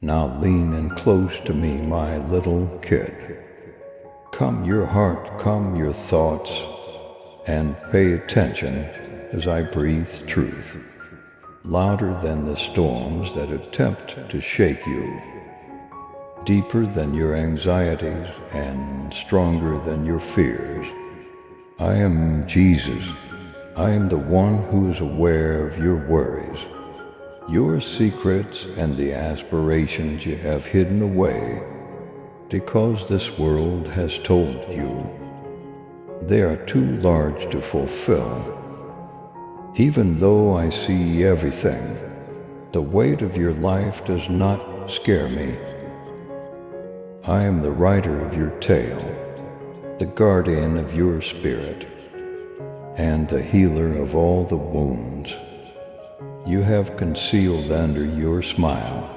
Now lean in close to me, my little kid. Calm your heart, calm your thoughts, and pay attention as I breathe truth, louder than the storms that attempt to shake you, deeper than your anxieties and stronger than your fears. I am Jesus. I am the one who is aware of your worries, your secrets, and the aspirations you have hidden away because this world has told you they are too large to fulfill. Even though I see everything, the weight of your life does not scare me. I am the writer of your tale, the guardian of your spirit, and the healer of all the wounds you have concealed under your smile.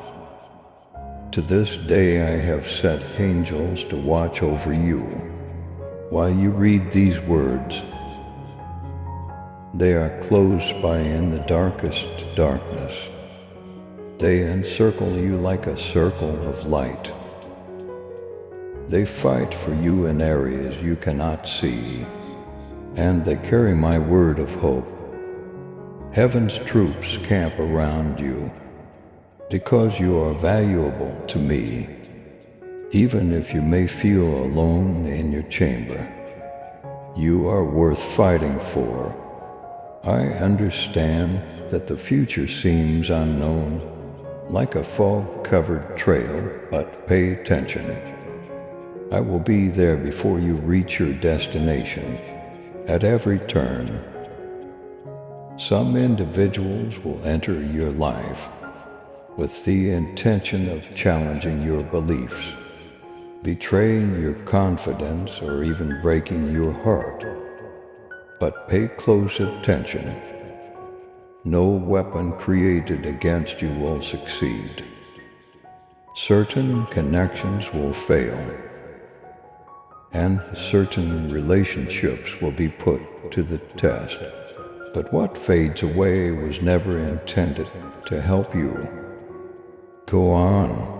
To this day I have set angels to watch over you while you read these words. They are close by in the darkest darkness. They encircle you like a circle of light. They fight for you in areas you cannot see, and they carry my word of hope. Heaven's troops camp around you because you are valuable to me, even if you may feel alone in your chamber. You are worth fighting for. I understand that the future seems unknown, like a fog-covered trail, but pay attention. I will be there before you reach your destination, at every turn. Some individuals will enter your life with the intention of challenging your beliefs, betraying your confidence, or even breaking your heart. But pay close attention. No weapon created against you will succeed. Certain connections will fail, and certain relationships will be put to the test. But what fades away was never intended to help you. Go on.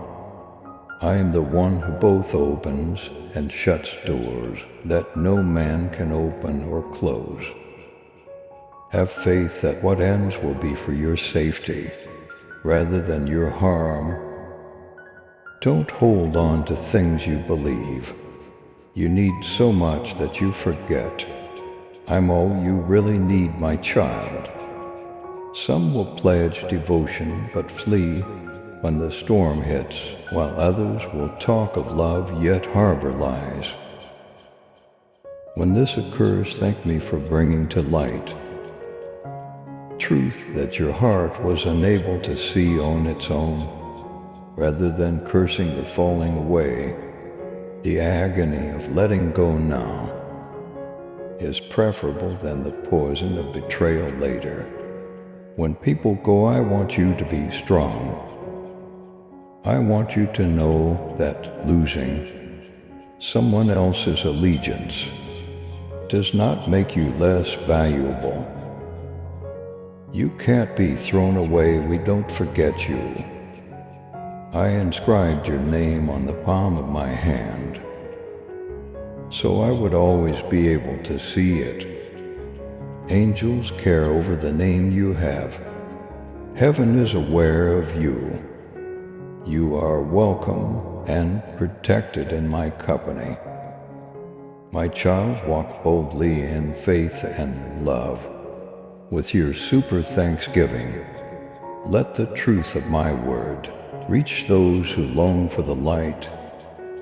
I am the one who both opens and shuts doors that no man can open or close. Have faith that what ends will be for your safety rather than your harm. Don't hold on to things you believe. You need so much that you forget. I'm all you really need, my child. Some will pledge devotion but flee when the storm hits, while others will talk of love yet harbor lies. When this occurs, thank me for bringing to light truth that your heart was unable to see on its own. Rather than cursing the falling away, the agony of letting go now is preferable than the poison of betrayal later. When people go, I want you to be strong. I want you to know that losing someone else's allegiance does not make you less valuable. You can't be thrown away. We don't forget you. I inscribed your name on the palm of my hand, so I would always be able to see it. Angels care over the name you have. Heaven is aware of you. You are welcome and protected in my company. My child, walk boldly in faith and love. With your super thanksgiving, let the truth of my word reach those who long for the light.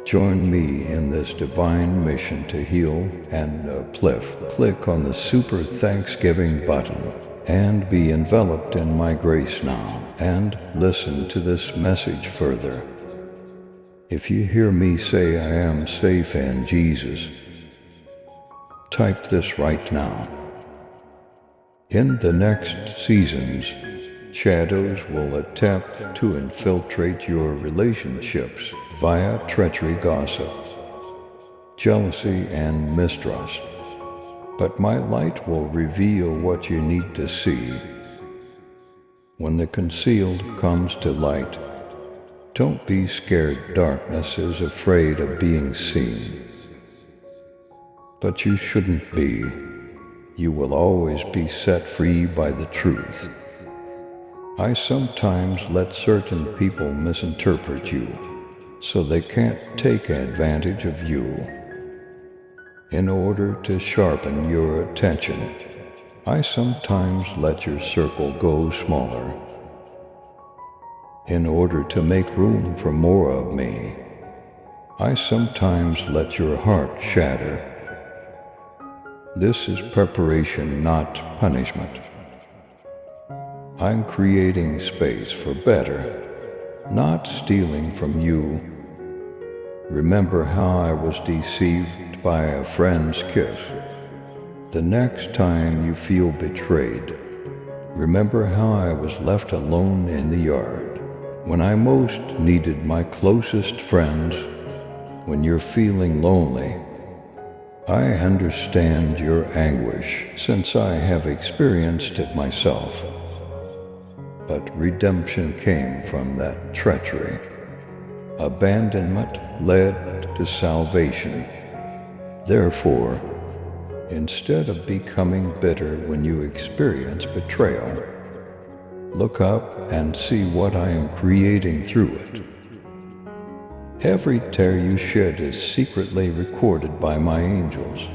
Join me in this divine mission to heal and uplift. Click on the super thanksgiving button and be enveloped in my grace now, and listen to this message further. If you hear me say I am safe in Jesus, type this right now. In the next seasons, shadows will attempt to infiltrate your relationships via treachery, gossip, jealousy, and mistrust. But my light will reveal what you need to see. When the concealed comes to light, Don't be scared. Darkness is afraid of being seen. But you shouldn't be. You will always be set free by the truth. I sometimes let certain people misinterpret you, so they can't take advantage of you. In order to sharpen your attention, I sometimes let your circle go smaller. In order to make room for more of me, I sometimes let your heart shatter. This is preparation, not punishment. I'm creating space for better, not stealing from you. Remember how I was deceived by a friend's kiss. The next time you feel betrayed, remember how I was left alone in the yard when I most needed my closest friends. When you're feeling lonely, I understand your anguish, since I have experienced it myself. But redemption came from that treachery. Abandonment led to salvation. Therefore, instead of becoming bitter when you experience betrayal, look up and see what I am creating through it. Every tear you shed is secretly recorded by my angels.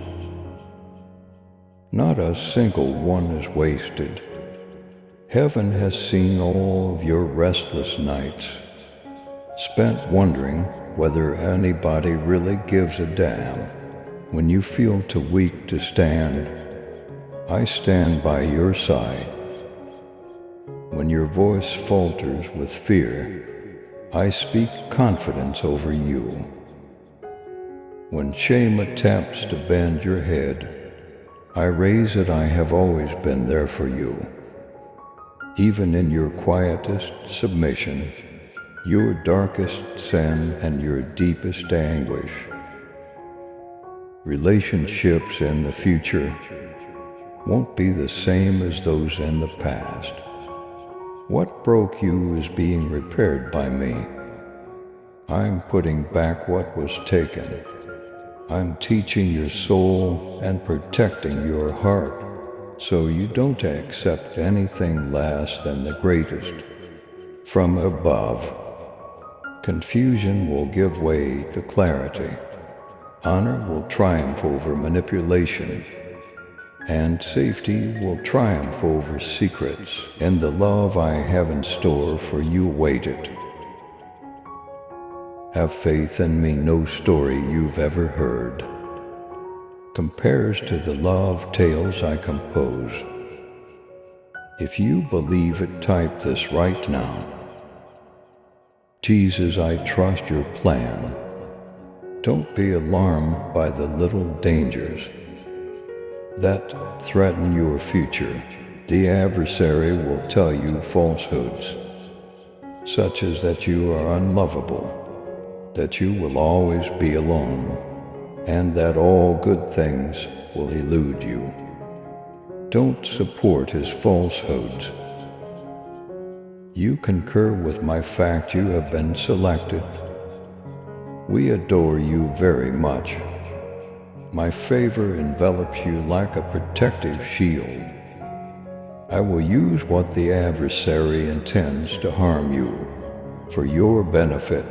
Not a single one is wasted. Heaven has seen all of your restless nights, spent wondering whether anybody really gives a damn. When you feel too weak to stand, I stand by your side. When your voice falters with fear, I speak confidence over you. When shame attempts to bend your head, I raise it. I have always been there for you. Even in your quietest submission, your darkest sin, and your deepest anguish. Relationships in the future won't be the same as those in the past. What broke you is being repaired by me. I'm putting back what was taken. I'm teaching your soul and protecting your heart, so you don't accept anything less than the greatest from above. Confusion will give way to clarity. Honor will triumph over manipulation, and safety will triumph over secrets. In the love I have in store for you, await it. Have faith in me. No story you've ever heard compares to the love tales I compose. If you believe it, type this right now. Jesus, I trust your plan. Don't be alarmed by the little dangers that threaten your future. The adversary will tell you falsehoods, such as that you are unlovable, that you will always be alone, and that all good things will elude you. Don't support his falsehoods. You concur with my fact. You have been selected. We adore you very much. My favor envelops you like a protective shield. I will use what the adversary intends to harm you for your benefit.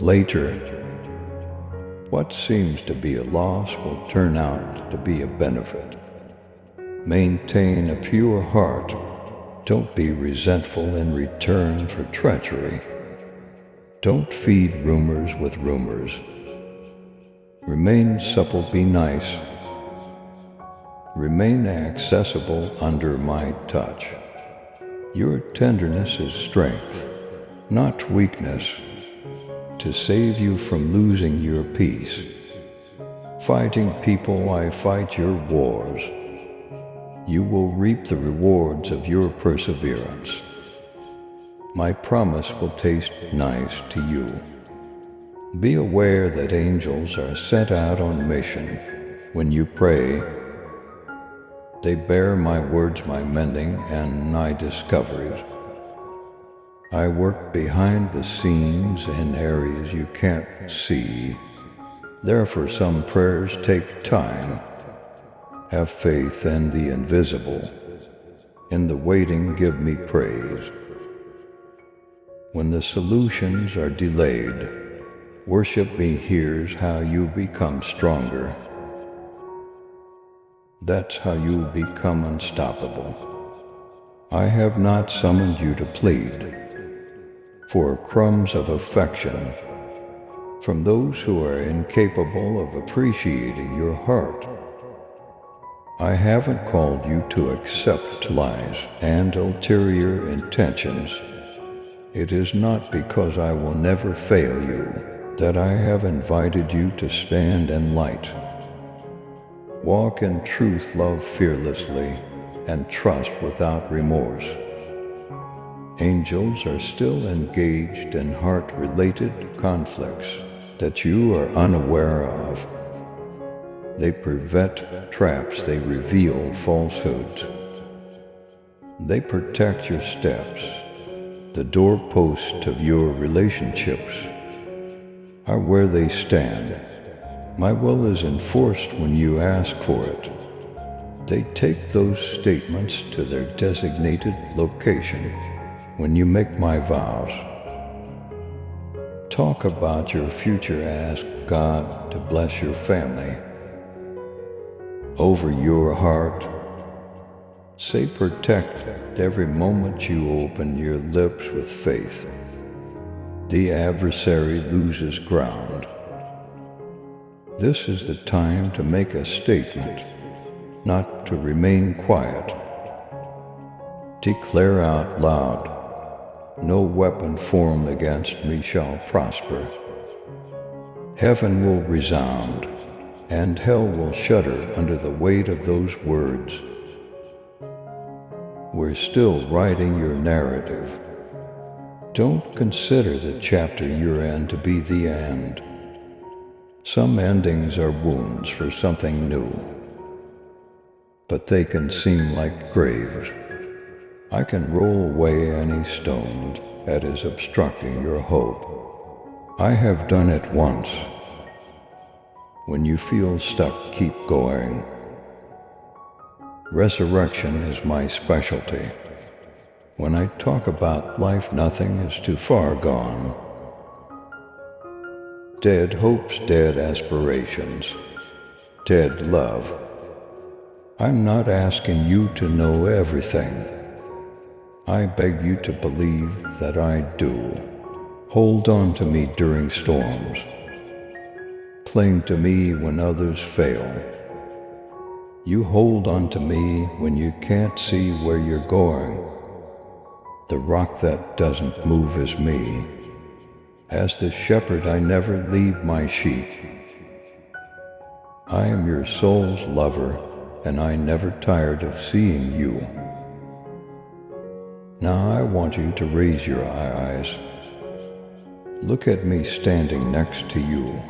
Later, what seems to be a loss will turn out to be a benefit. Maintain a pure heart. Don't be resentful in return for treachery. Don't feed rumors with rumors. Remain supple, be nice. Remain accessible under my touch. Your tenderness is strength, not weakness, to save you from losing your peace. Fighting people, I fight your wars. You will reap the rewards of your perseverance. My promise will taste nice to you. Be aware that angels are sent out on mission. When you pray, they bear my words, my mending, and my discoveries. I work behind the scenes in areas you can't see. Therefore, some prayers take time. Have faith in the invisible. In the waiting, give me praise. When the solutions are delayed, worship me. Here's how you become stronger. That's how you become unstoppable. I have not summoned you to plead for crumbs of affection from those who are incapable of appreciating your heart. I haven't called you to accept lies and ulterior intentions. It is not because I will never fail you that I have invited you to stand in light. Walk in truth, love fearlessly, and trust without remorse. Angels are still engaged in heart-related conflicts that you are unaware of. They prevent traps, they reveal falsehoods. They protect your steps. The doorposts of your relationships are where they stand. My will is enforced when you ask for it. They take those statements to their designated location when you make my vows. Talk about your future. Ask God to bless your family. Over your heart, say protect every moment you open your lips with faith. The adversary loses ground. This is the time to make a statement, not to remain quiet. Declare out loud, no weapon formed against me shall prosper. Heaven will resound, and hell will shudder under the weight of those words. We're still writing your narrative. Don't consider the chapter you're in to be the end. Some endings are wounds for something new, but they can seem like graves. I can roll away any stone that is obstructing your hope. I have done it once. When you feel stuck, keep going. Resurrection is my specialty. When I talk about life, nothing is too far gone. Dead hopes, dead aspirations, dead love. I'm not asking you to know everything. I beg you to believe that I do. Hold on to me during storms. Cling to me when others fail. You hold on to me when you can't see where you're going. The rock that doesn't move is me. As the shepherd, I never leave my sheep. I am your soul's lover, and I never tired of seeing you. Now I want you to raise your eyes. Look at me standing next to you.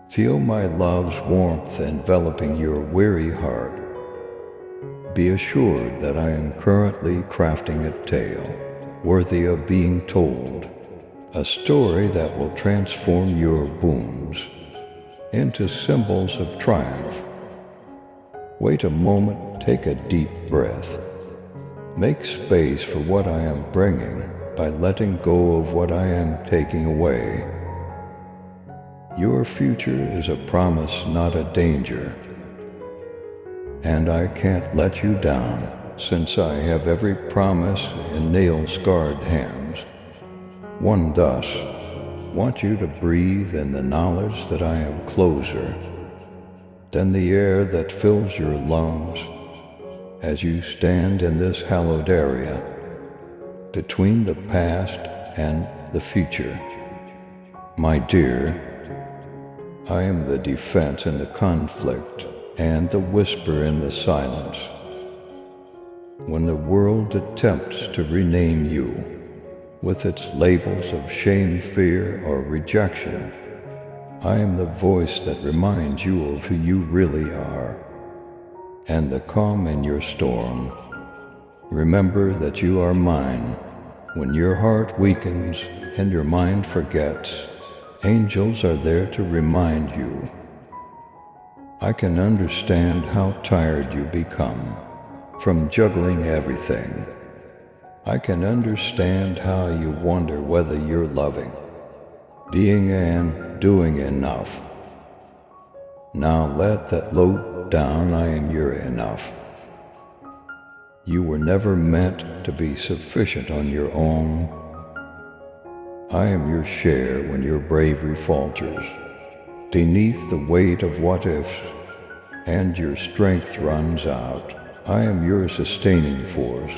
Feel my love's warmth enveloping your weary heart. Be assured that I am currently crafting a tale worthy of being told, a story that will transform your wounds into symbols of triumph. Wait a moment, take a deep breath. Make space for what I am bringing by letting go of what I am taking away. Your future is a promise, not a danger. And I can't let you down, since I have every promise in nail-scarred hands. One thus, want you to breathe in the knowledge that I am closer than the air that fills your lungs as you stand in this hallowed area between the past and the future. My dear, I am the defense in the conflict and the whisper in the silence. When the world attempts to rename you with its labels of shame, fear, or rejection, I am the voice that reminds you of who you really are and the calm in your storm. Remember that you are mine, When your heart weakens and your mind forgets, angels are there to remind you. I can understand how tired you become from juggling everything. I can understand how you wonder whether you're loving, being and doing enough. Now let that load down, I am your enough. You were never meant to be sufficient on your own. I am your share when your bravery falters beneath the weight of what-ifs, and your strength runs out. I am your sustaining force.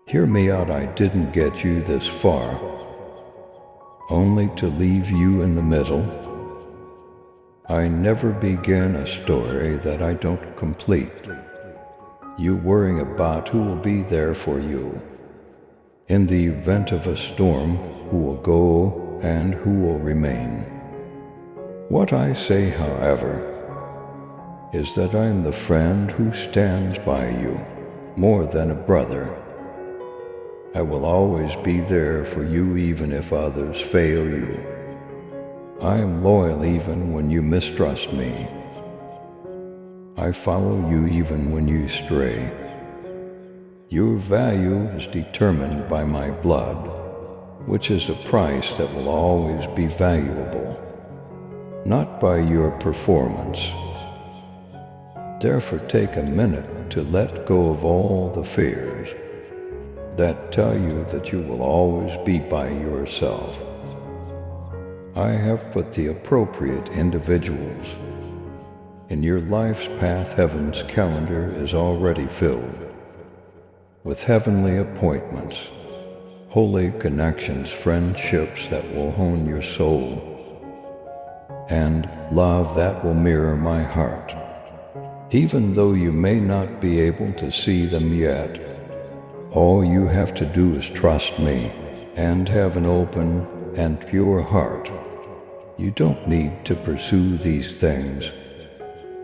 Hear me out, I didn't get you this far, only to leave you in the middle. I never begin a story that I don't complete. You worrying about who will be there for you in the event of a storm, who will go and who will remain. What I say, however, is that I am the friend who stands by you more than a brother. I will always be there for you even if others fail you. I am loyal even when you mistrust me. I follow you even when you stray. Your value is determined by my blood, which is a price that will always be valuable, not by your performance. Therefore, take a minute to let go of all the fears that tell you that you will always be by yourself. I have put the appropriate individuals in your life's path. Heaven's calendar is already filled with heavenly appointments, holy connections, friendships that will hone your soul, and love that will mirror my heart. Even though you may not be able to see them yet, all you have to do is trust me and have an open and pure heart. You don't need to pursue these things.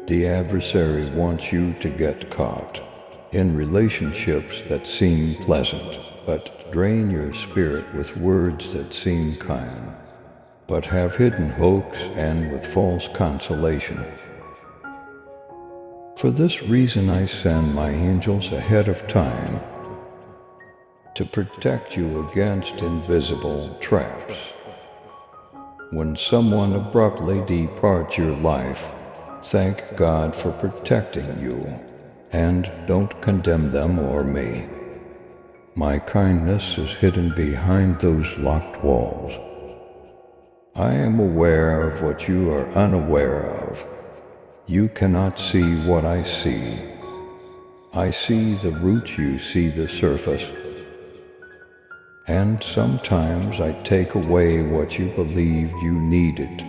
The adversary wants you to get caught in relationships that seem pleasant, but drain your spirit with words that seem kind, but have hidden hoax and with false consolation. For this reason I send my angels ahead of time to protect you against invisible traps. When someone abruptly departs your life, thank God for protecting you, and don't condemn them or me. My kindness is hidden behind those locked walls. I am aware of what you are unaware of. You cannot see what I see. I see the roots, you see the surface. And sometimes I take away what you believed you needed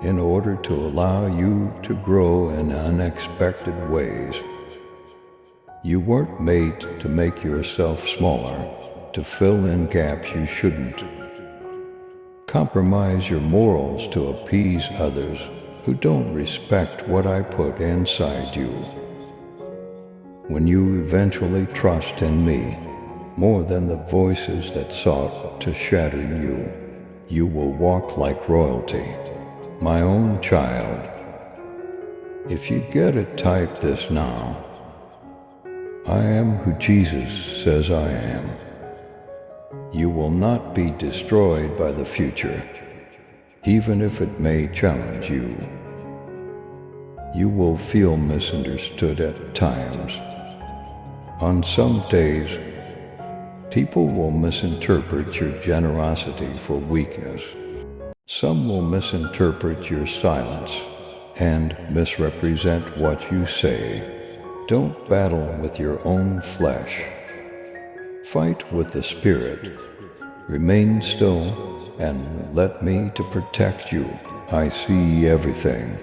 in order to allow you to grow in unexpected ways. You weren't made to make yourself smaller, to fill in gaps you shouldn't. Compromise your morals to appease others who don't respect what I put inside you. When you eventually trust in me, more than the voices that sought to shatter you, you will walk like royalty, my own child. If you get it, type this now. I am who Jesus says I am. You will not be destroyed by the future, even if it may challenge you. You will feel misunderstood at times. On some days, people will misinterpret your generosity for weakness. Some will misinterpret your silence and misrepresent what you say. Don't battle with your own flesh. Fight with the Spirit. Remain still and let me to protect you. I see everything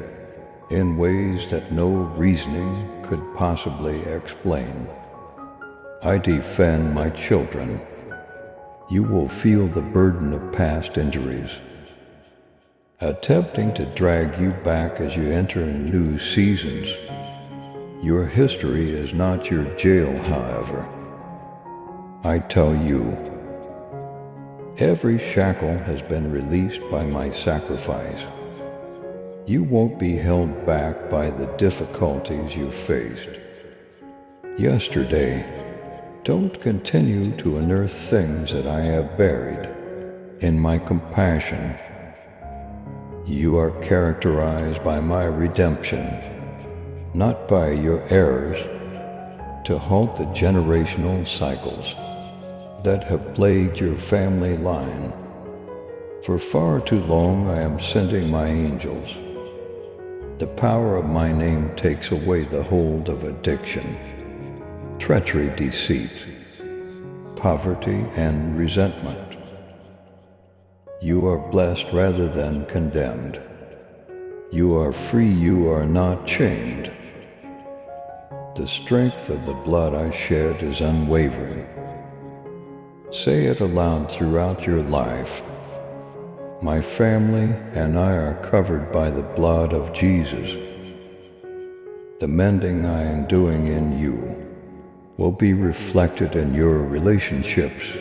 in ways that no reasoning could possibly explain. I defend my children. You will feel the burden of past injuries, attempting to drag you back as you enter new seasons. Your history is not your jail, however. I tell you, every shackle has been released by my sacrifice. You won't be held back by the difficulties you faced yesterday. Don't continue to unearth things that I have buried in my compassion. You are characterized by my redemption, not by your errors, to halt the generational cycles that have plagued your family line. For far too long I am sending my angels. The power of my name takes away the hold of addiction, treachery, deceit, poverty, and resentment. You are blessed rather than condemned. You are free, you are not chained. The strength of the blood I shed is unwavering. Say it aloud throughout your life. My family and I are covered by the blood of Jesus. The mending I am doing in you will be reflected in your relationships.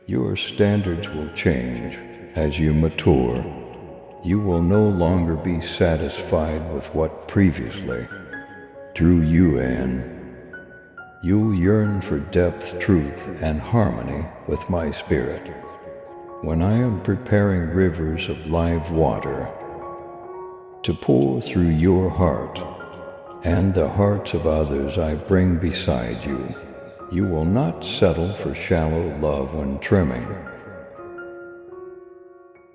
Your standards will change as you mature. You will no longer be satisfied with what previously drew you in. You yearn for depth, truth, and harmony with my spirit. When I am preparing rivers of live water to pour through your heart and the hearts of others I bring beside you, you will not settle for shallow love when trimming.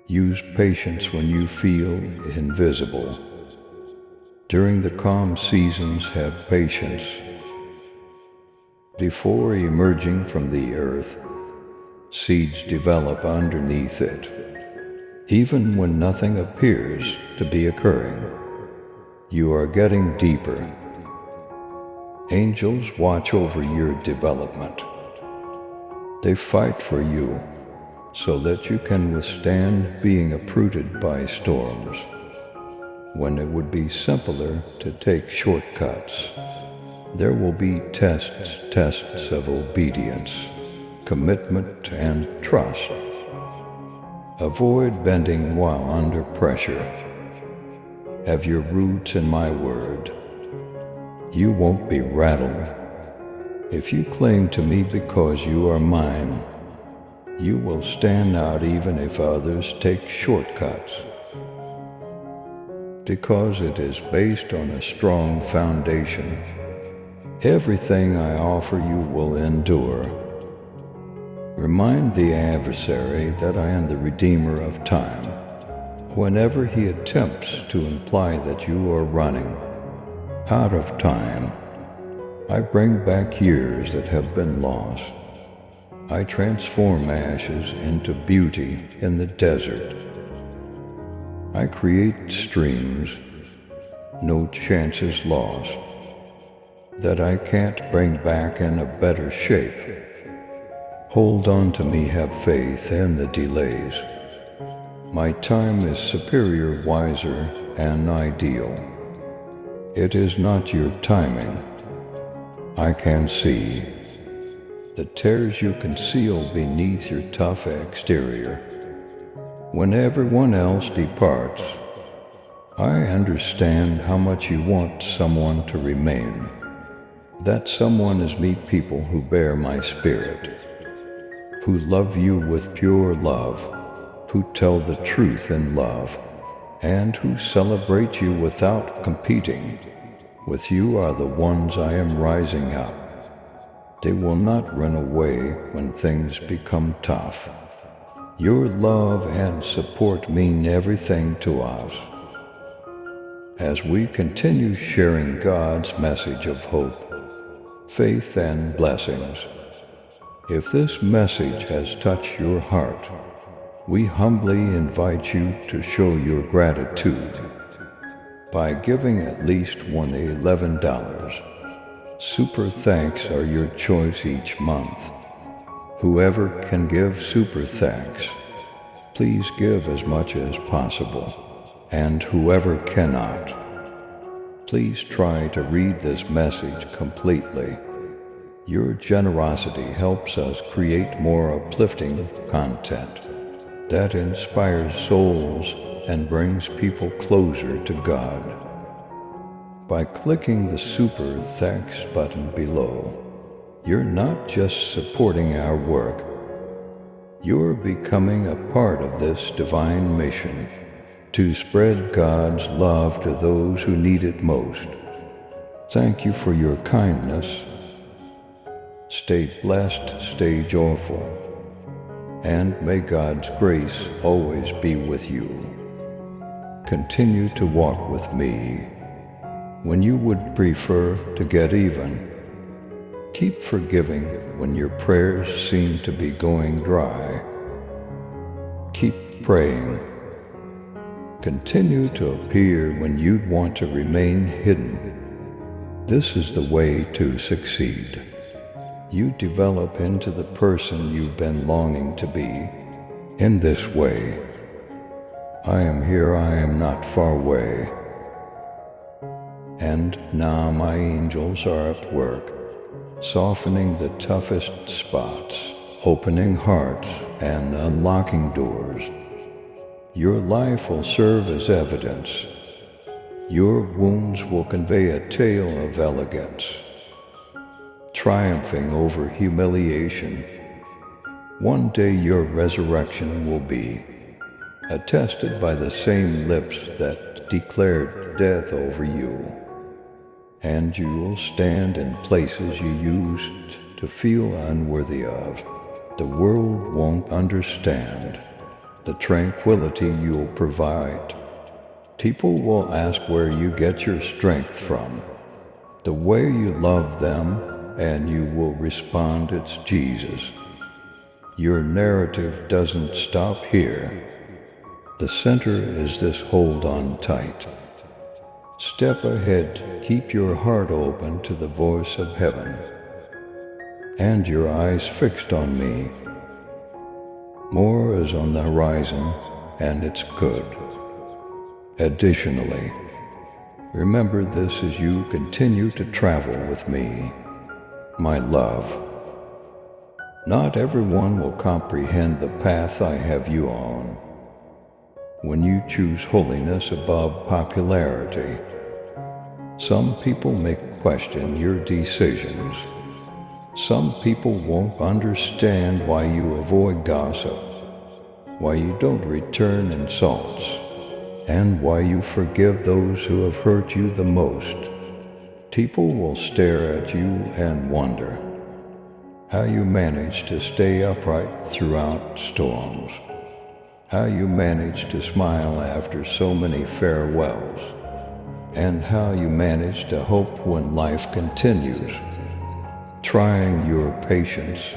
Use patience when you feel invisible. During the calm seasons, have patience. Before emerging from the earth, seeds develop underneath it. Even when nothing appears to be occurring, you are getting deeper. Angels watch over your development. They fight for you so that you can withstand being uprooted by storms. When it would be simpler to take shortcuts, there will be tests of obedience, commitment, and trust. Avoid bending while under pressure. Have your roots in my word. You won't be rattled. If you cling to me because you are mine, you will stand out even if others take shortcuts. Because it is based on a strong foundation, everything I offer you will endure. Remind the adversary that I am the Redeemer of time. Whenever he attempts to imply that you are running out of time, I bring back years that have been lost. I transform ashes into beauty in the desert. I create streams, no chances lost, that I can't bring back in a better shape. Hold on to me, have faith in the delays. My time is superior, wiser, and ideal. It is not your timing. I can see the tears you conceal beneath your tough exterior. When everyone else departs, I understand how much you want someone to remain. That someone is me, people who bear my spirit, who love you with pure love, who tell the truth in love, and who celebrate you without competing. With you are the ones I am rising up. They will not run away when things become tough. Your love and support mean everything to us. As we continue sharing God's message of hope, faith, and blessings, if this message has touched your heart, we humbly invite you to show your gratitude by giving at least $11. Super thanks are your choice each month. Whoever can give super thanks, please give as much as possible. And whoever cannot, please try to read this message completely. Your generosity helps us create more uplifting content that inspires souls and brings people closer to God. By clicking the Super Thanks button below, you're not just supporting our work, you're becoming a part of this divine mission to spread God's love to those who need it most. Thank you for your kindness. Stay blessed, stay joyful, and may God's grace always be with you. Continue to walk with me. When you would prefer to get even, keep forgiving when your prayers seem to be going dry. Keep praying. Continue to appear when you'd want to remain hidden. This is the way to succeed. You develop into the person you've been longing to be. In this way, I am here, I am not far away. And now my angels are at work, softening the toughest spots, opening hearts and unlocking doors. Your life will serve as evidence. Your wounds will convey a tale of elegance, triumphing over humiliation. One day your resurrection will be attested by the same lips that declared death over you. And you will stand in places you used to feel unworthy of. The world won't understand the tranquility you'll provide. People will ask where you get your strength from, the way you love them, and you will respond, it's Jesus. Your narrative doesn't stop here. The center is this: hold on tight. Step ahead, keep your heart open to the voice of heaven, and your eyes fixed on me. More is on the horizon, and it's good. Additionally, remember this as you continue to travel with me, my love. Not everyone will comprehend the path I have you on. When you choose holiness above popularity, some people may question your decisions. Some people won't understand why you avoid gossip, why you don't return insults, and why you forgive those who have hurt you the most. People will stare at you and wonder how you manage to stay upright throughout storms, how you manage to smile after so many farewells, and how you manage to hope when life continues, trying your patience,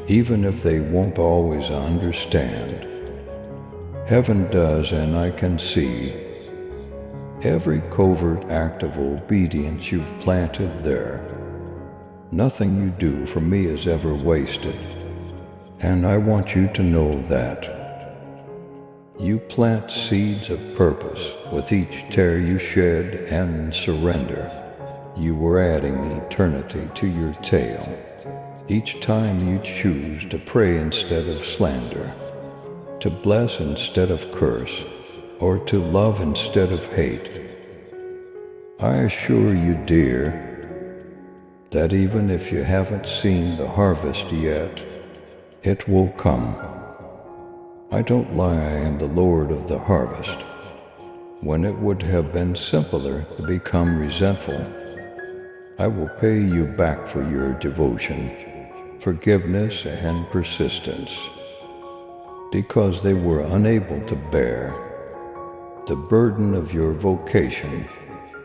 even if they won't always understand. Heaven does, and I can see every covert act of obedience you've planted there. Nothing you do for me is ever wasted, and I want you to know that. You plant seeds of purpose with each tear you shed and surrender. You were adding eternity to your tale. Each time you choose to pray instead of slander, to bless instead of curse, or to love instead of hate. I assure you, dear, that even if you haven't seen the harvest yet, it will come. I don't lie, I am the Lord of the harvest. When it would have been simpler to become resentful, I will pay you back for your devotion, forgiveness, and persistence. Because they were unable to bear the burden of your vocation,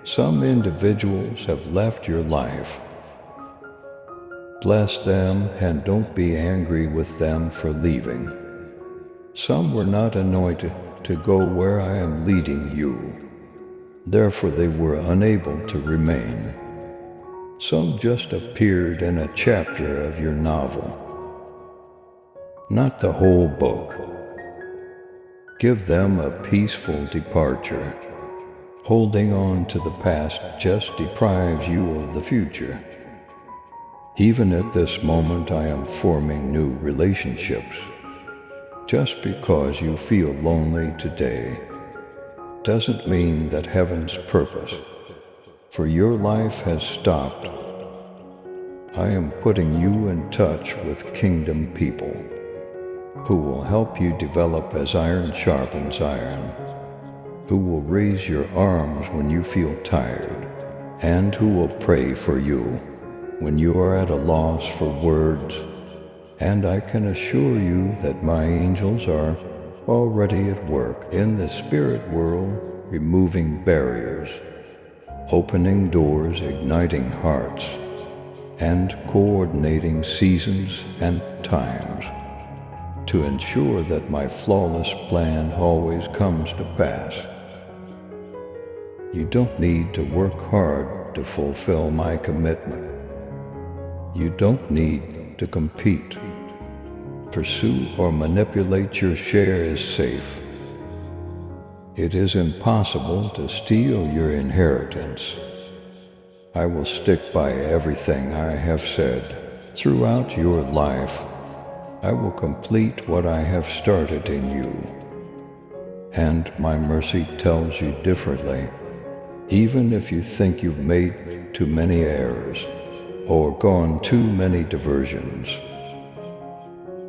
some individuals have left your life. Bless them and don't be angry with them for leaving. Some were not anointed to go where I am leading you. Therefore they were unable to remain. Some just appeared in a chapter of your novel, not the whole book. Give them a peaceful departure. Holding on to the past just deprives you of the future. Even at this moment, I am forming new relationships. Just because you feel lonely today doesn't mean that heaven's purpose for your life has stopped. I am putting you in touch with kingdom people who will help you develop as iron sharpens iron, who will raise your arms when you feel tired, and who will pray for you when you are at a loss for words. And I can assure you that my angels are already at work in the spirit world, removing barriers, opening doors, igniting hearts, and coordinating seasons and times to ensure that my flawless plan always comes to pass. You don't need to work hard to fulfill my commitment. You don't need to compete, pursue, or manipulate. Your share is safe. It is impossible to steal your inheritance. I will stick by everything I have said throughout your life. I will complete what I have started in you. And my mercy tells you differently. Even if you think you've made too many errors or gone too many diversions,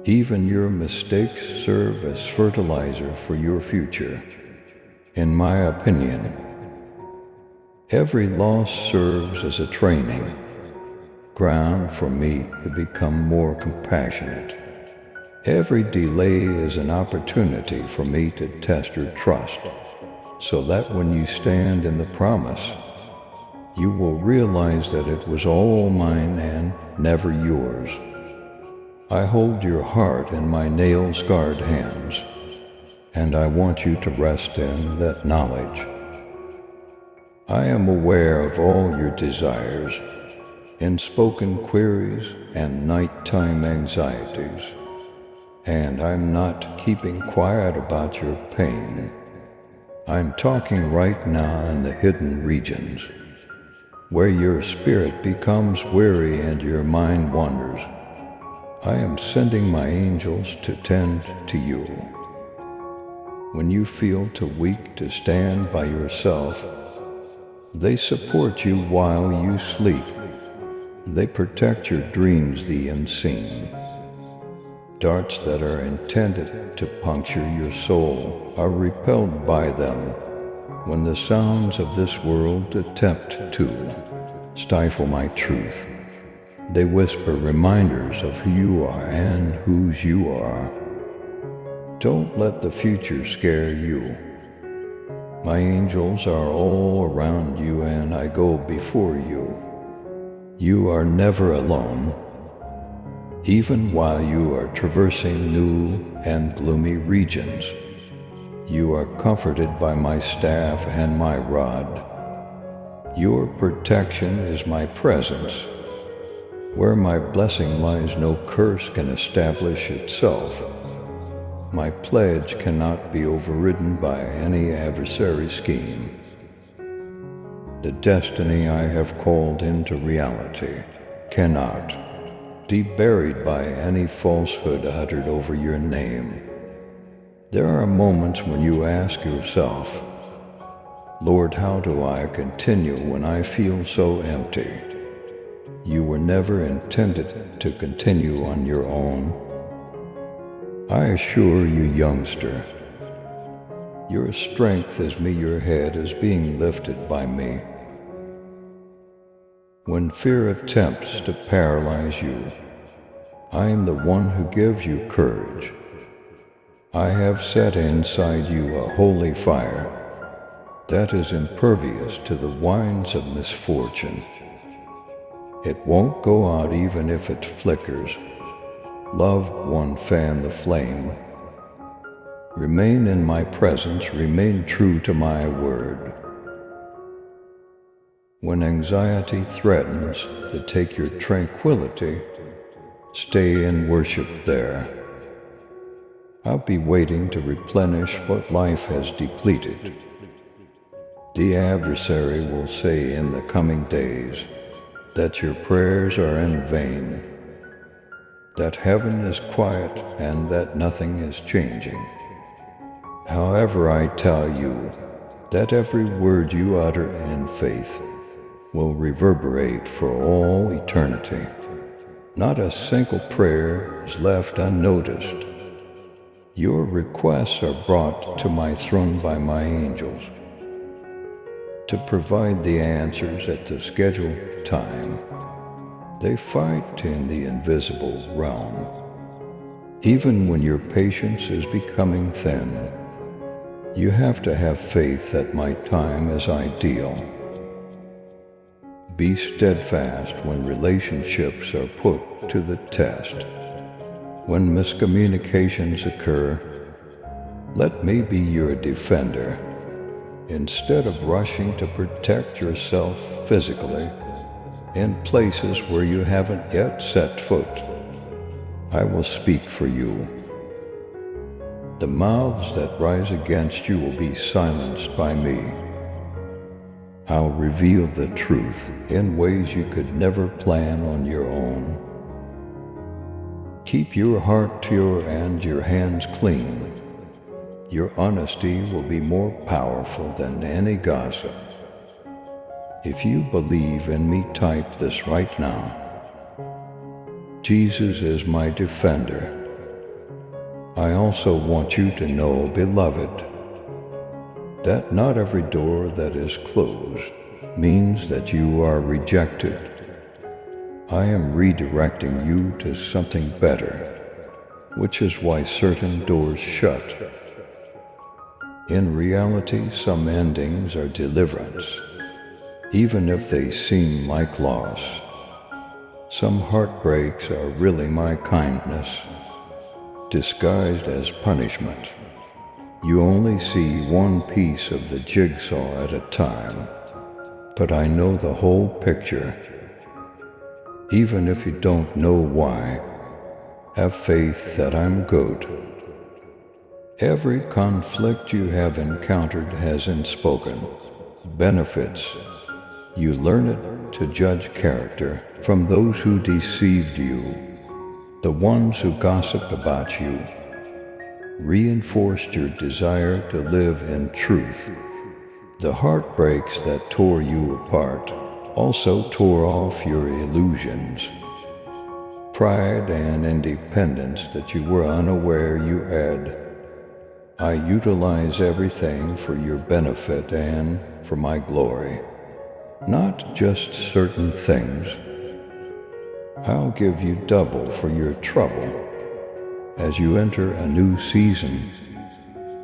even your mistakes serve as fertilizer for your future. In my opinion, every loss serves as a training ground for me to become more compassionate. Every delay is an opportunity for me to test your trust, so that when you stand in the promise, you will realize that it was all mine and never yours. I hold your heart in my nail-scarred hands, and I want you to rest in that knowledge. I am aware of all your desires, unspoken queries, and nighttime anxieties, and I'm not keeping quiet about your pain. I'm talking right now in the hidden regions, where your spirit becomes weary and your mind wanders. I am sending my angels to tend to you. When you feel too weak to stand by yourself, they support you while you sleep. They protect your dreams, the unseen. Darts that are intended to puncture your soul are repelled by them when the sounds of this world attempt to stifle my truth. They whisper reminders of who you are and whose you are. Don't let the future scare you. My angels are all around you and I go before you. You are never alone. Even while you are traversing new and gloomy regions, you are comforted by my staff and my rod. Your protection is my presence. Where my blessing lies, no curse can establish itself. My pledge cannot be overridden by any adversary scheme. The destiny I have called into reality cannot be buried by any falsehood uttered over your name. There are moments when you ask yourself, Lord, how do I continue when I feel so empty? You were never intended to continue on your own. I assure you, youngster, your strength as me, your head is being lifted by me. When fear attempts to paralyze you, I am the one who gives you courage. I have set inside you a holy fire that is impervious to the winds of misfortune. It won't go out even if it flickers. Loved one, fan the flame. Remain in my presence, remain true to my word. When anxiety threatens to take your tranquility, stay and worship there. I'll be waiting to replenish what life has depleted. The adversary will say in the coming days that your prayers are in vain, that heaven is quiet and that nothing is changing. However, I tell you that every word you utter in faith will reverberate for all eternity. Not a single prayer is left unnoticed. Your requests are brought to my throne by my angels to provide the answers at the scheduled time. They fight in the invisible realm. Even when your patience is becoming thin, you have to have faith that my time is ideal. Be steadfast when relationships are put to the test. When miscommunications occur, let me be your defender. Instead of rushing to protect yourself physically in places where you haven't yet set foot, I will speak for you. The mouths that rise against you will be silenced by me. I'll reveal the truth in ways you could never plan on your own. Keep your heart pure and your hands clean. Your honesty will be more powerful than any gossip. If you believe in me, type this right now. Jesus is my defender. I also want you to know, beloved, that not every door that is closed means that you are rejected. I am redirecting you to something better, which is why certain doors shut. In reality, some endings are deliverance, even if they seem like loss. Some heartbreaks are really my kindness, disguised as punishment. You only see one piece of the jigsaw at a time, but I know the whole picture. Even if you don't know why, have faith that I'm good. Every conflict you have encountered has unspoken benefits. You learn it to judge character from those who deceived you. The ones who gossiped about you reinforced your desire to live in truth. The heartbreaks that tore you apart also tore off your illusions. Pride and independence that you were unaware you had. I utilize everything for your benefit and for my glory, not just certain things. I'll give you double for your trouble. As you enter a new season,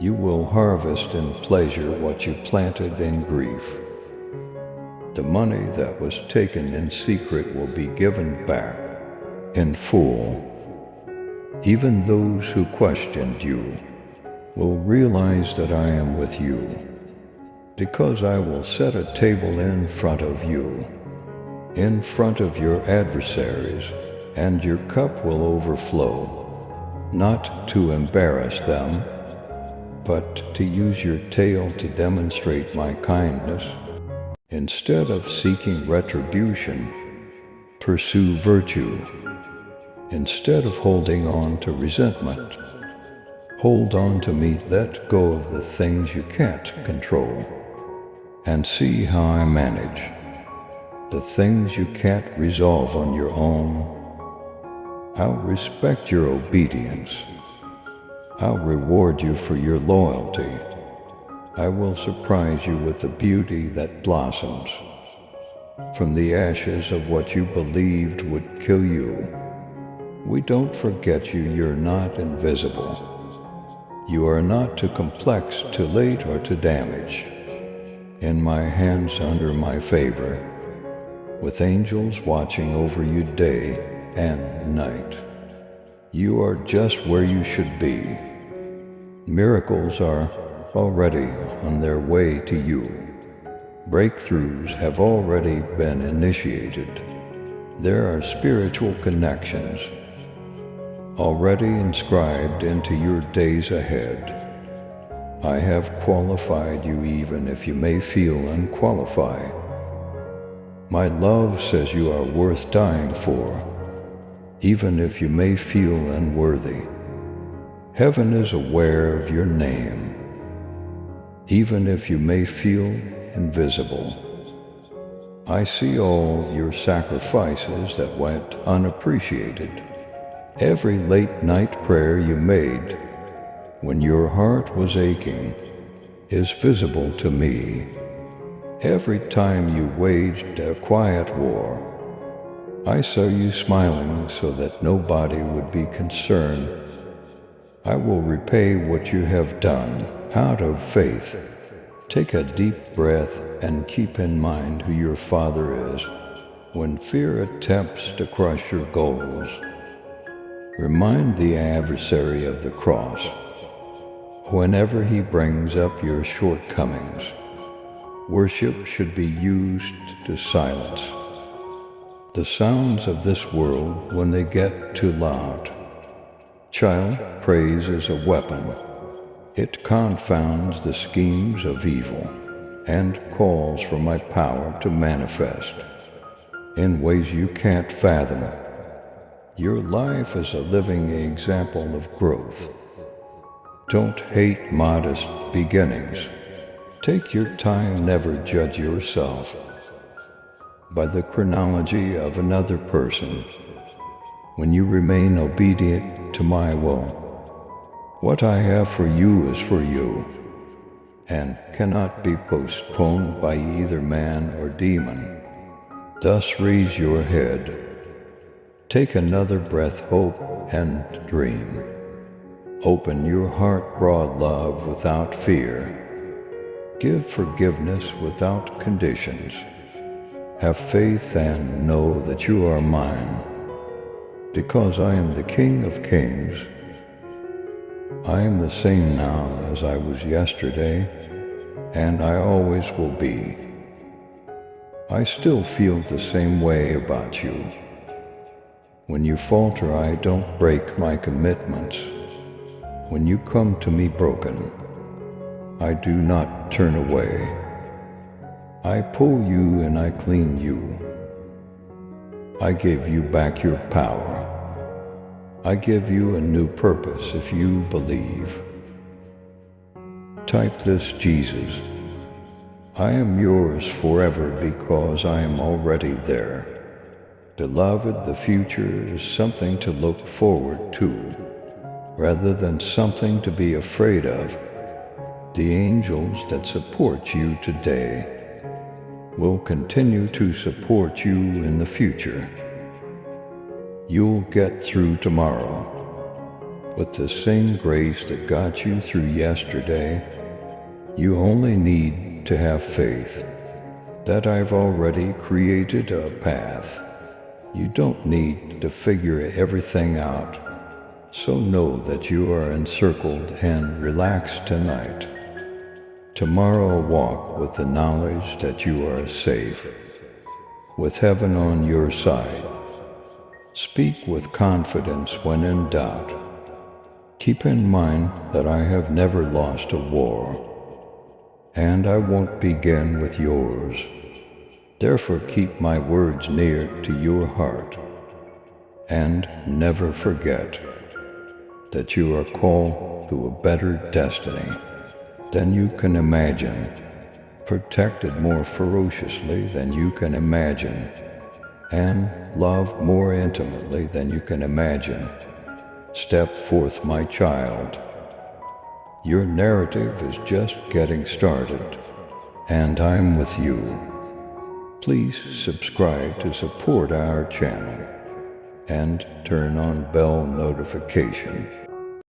you will harvest in pleasure what you planted in grief. The money that was taken in secret will be given back in full. Even those who questioned you will realize that I am with you, because I will set a table in front of you, in front of your adversaries, and your cup will overflow, not to embarrass them, but to use your tail to demonstrate my kindness. Instead of seeking retribution, pursue virtue. Instead of holding on to resentment, hold on to me. Let go of the things you can't control, and see how I manage the things you can't resolve on your own. I'll respect your obedience. I'll reward you for your loyalty. I will surprise you with the beauty that blossoms from the ashes of what you believed would kill you. We don't forget you. You're not invisible. You are not too complex, too late, or too damaged. In my hands, under my favor, with angels watching over you day and night. You are just where you should be. Miracles are already on their way to you. Breakthroughs have already been initiated. There are spiritual connections already inscribed into your days ahead. I have qualified you even if you may feel unqualified. My love says you are worth dying for, even if you may feel unworthy. Heaven is aware of your name, even if you may feel invisible. I see all your sacrifices that went unappreciated. Every late night prayer you made when your heart was aching is visible to me. Every time you waged a quiet war, I saw you smiling so that nobody would be concerned. I will repay what you have done out of faith. Take a deep breath and keep in mind who your Father is. When fear attempts to crush your goals, remind the adversary of the cross. Whenever he brings up your shortcomings, worship should be used to silence the sounds of this world when they get too loud. Child, praise is a weapon. It confounds the schemes of evil and calls for my power to manifest in ways you can't fathom. Your life is a living example of growth. Don't hate modest beginnings. Take your time, never judge yourself by the chronology of another person. When you remain obedient to my will, what I have for you is for you, and cannot be postponed by either man or demon. Thus raise your head. Take another breath, hope, and dream. Open your heart, broad love without fear. Give forgiveness without conditions. Have faith and know that you are mine. Because I am the King of Kings, I am the same now as I was yesterday, and I always will be. I still feel the same way about you. When you falter, I don't break my commitments. When you come to me broken, I do not turn away. I pull you and I clean you. I give you back your power. I give you a new purpose if you believe. Type this, Jesus. I am yours forever because I am already there. Beloved, the future is something to look forward to, rather than something to be afraid of. The angels that support you today will continue to support you in the future. You'll get through tomorrow with the same grace that got you through yesterday. You only need to have faith that I've already created a path. You don't need to figure everything out, so know that you are encircled and relaxed tonight. Tomorrow walk with the knowledge that you are safe, with heaven on your side. Speak with confidence when in doubt. Keep in mind that I have never lost a war, and I won't begin with yours. Therefore keep my words near to your heart, and never forget that you are called to a better destiny than you can imagine, protected more ferociously than you can imagine, and loved more intimately than you can imagine. Step forth, my child. Your narrative is just getting started, and I'm with you. Please subscribe to support our channel and turn on bell notification